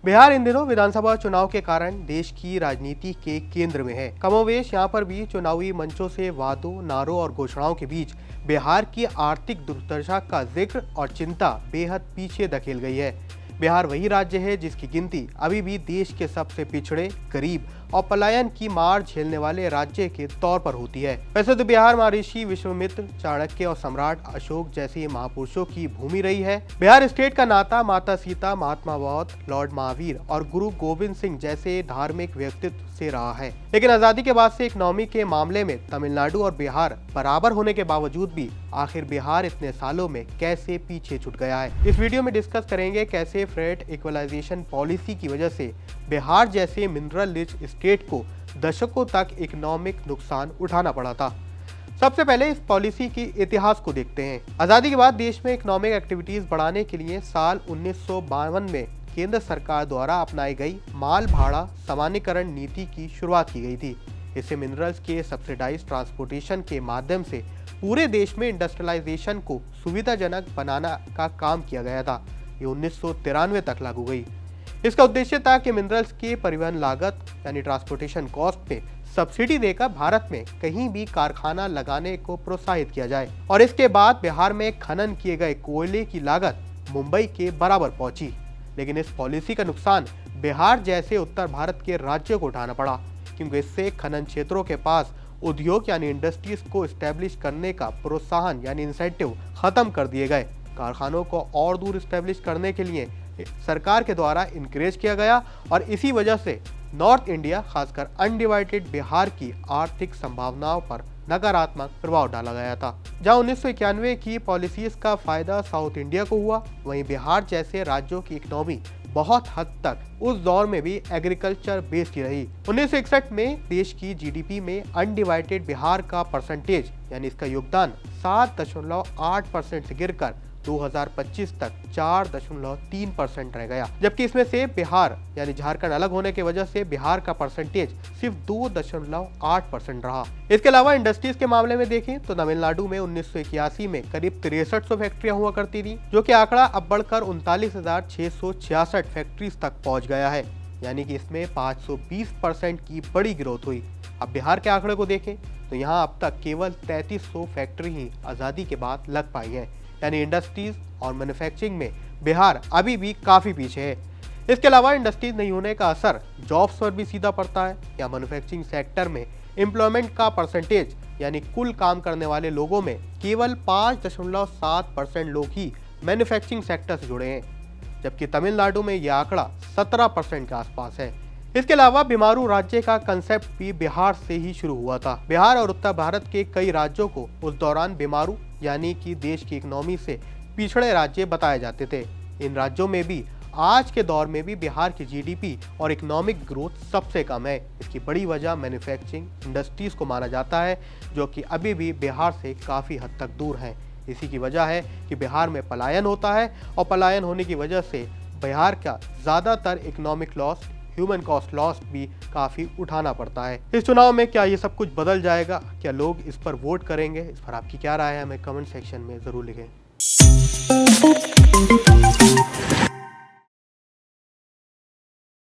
बिहार इन दिनों विधानसभा चुनाव के कारण देश की राजनीति के केंद्र में है। कमोवेश यहाँ पर भी चुनावी मंचों से वादों, नारों और घोषणाओं के बीच बिहार की आर्थिक दुर्दशा का जिक्र और चिंता बेहद पीछे धकेल गई है। बिहार वही राज्य है जिसकी गिनती अभी भी देश के सबसे पिछड़े, गरीब और पलायन की मार झेलने वाले राज्य के तौर पर होती है। वैसे तो बिहार महर्षि विश्वामित्र, चाणक्य और सम्राट अशोक जैसे महापुरुषों की भूमि रही है। बिहार स्टेट का नाता माता सीता, महात्मा बौद्ध, लॉर्ड महावीर और गुरु गोविंद सिंह जैसे धार्मिक व्यक्तित्व से रहा है। लेकिन आजादी के बाद से इकोनॉमी के मामले में तमिलनाडु और बिहार बराबर होने के बावजूद भी आखिर बिहार इतने सालों में कैसे पीछे छूट गया है। इस वीडियो में डिस्कस करेंगे कैसे फ्रेट इक्वलाइजेशन पॉलिसी की वजह से बिहार जैसे मिनरल रिच स्टेट को दशकों तक इकोनॉमिक नुकसान उठाना पड़ा था। सबसे पहले इस पॉलिसी के इतिहास को देखते हैं। आजादी के बाद देश में इकोनॉमिक एक्टिविटीज बढ़ाने के लिए साल 1952 में केंद्र सरकार द्वारा अपनाई गई माल भाड़ा सामान्यकरण नीति की शुरुआत की गई थी। इससे मिनरल्स के सब्सिडाइज ट्रांसपोर्टेशन के माध्यम से पूरे देश में इंडस्ट्रियलाइजेशन को सुविधाजनक बनाना का काम किया गया था। ये 1993 तक लागू हुई। इसका उद्देश्य था कि मिनरल्स के परिवहन लागत यानी ट्रांसपोर्टेशन कॉस्ट में सब्सिडी देकर भारत में कहीं भी कारखाना लगाने को प्रोत्साहित किया जाए। और इसके बाद बिहार में खनन किए गए कोयले की लागत मुंबई के बराबर पहुंची। लेकिन इस पॉलिसी का नुकसान बिहार जैसे उत्तर भारत के राज्यों को उठाना पड़ा, क्योंकि इससे खनन क्षेत्रों के पास उद्योग यानी इंडस्ट्रीज को स्टैब्लिश करने का प्रोत्साहन यानी इंसेंटिव खत्म कर दिए गए। कारखानों को और दूर स्टैब्लिश करने के लिए सरकार के द्वारा इनकरेज किया गया और इसी वजह से नॉर्थ इंडिया, खासकर अनडिवाइडेड बिहार की आर्थिक संभावनाओं पर नकारात्मक प्रभाव डाला गया था। जहां 1991 की पॉलिसीज का फायदा साउथ इंडिया को हुआ, वहीं बिहार जैसे राज्यों की इकोनॉमी बहुत हद तक उस दौर में भी एग्रीकल्चर बेस्ड रही। 1961 में देश की जीडीपी में अनडिवाइडेड बिहार का परसेंटेज यानी इसका योगदान 7.8% से गिरकर 2025 तक 4.3% रह गया, जबकि इसमें से बिहार यानी झारखंड अलग होने की वजह से बिहार का परसेंटेज सिर्फ 2.8% रहा। इसके अलावा इंडस्ट्रीज के मामले में देखें तो तमिलनाडु में 1981 में करीब 6300 फैक्ट्रियां हुआ करती थी, जो कि आंकड़ा अब बढ़कर 39,666 फैक्ट्रीज तक पहुंच गया है, यानी कि इसमें 520% की बड़ी ग्रोथ हुई। अब बिहार के आंकड़े को देखें तो यहाँ अब तक केवल 3300 फैक्ट्री ही आजादी के बाद लग पाई है, यानी इंडस्ट्रीज और मैन्युफैक्चरिंग में बिहार अभी भी काफी पीछे है। इसके अलावा इंडस्ट्रीज नहीं होने का असर जॉब्स पर भी सीधा पड़ता है। या मैन्युफैक्चरिंग सेक्टर में एम्प्लॉयमेंट का परसेंटेज यानी कुल काम करने वाले लोगों में केवल 5.7% लोग ही मैन्युफैक्चरिंग सेक्टर से जुड़े हैं, जबकि तमिलनाडु में यह आंकड़ा 17% के आसपास है। इसके अलावा बीमारू राज्य का कंसेप्ट भी बिहार से ही शुरू हुआ था। बिहार और उत्तर भारत के कई राज्यों को उस दौरान बीमारू यानी कि देश की इकोनॉमी से पिछड़े राज्य बताए जाते थे। इन राज्यों में भी आज के दौर में भी बिहार की जीडीपी और इकोनॉमिक ग्रोथ सबसे कम है। इसकी बड़ी वजह मैन्युफैक्चरिंग इंडस्ट्रीज को माना जाता है, जो कि अभी भी बिहार से काफ़ी हद तक दूर है। इसी की वजह है कि बिहार में पलायन होता है और पलायन होने की वजह से बिहार का ज़्यादातर economic loss, human cost loss भी काफ़ी उठाना पड़ता है। इस चुनाव में क्या ये सब कुछ बदल जाएगा? क्या लोग इस पर वोट करेंगे? इस पर आपकी क्या राय है? हमें कमेंट सेक्शन में ज़रूर लिखें।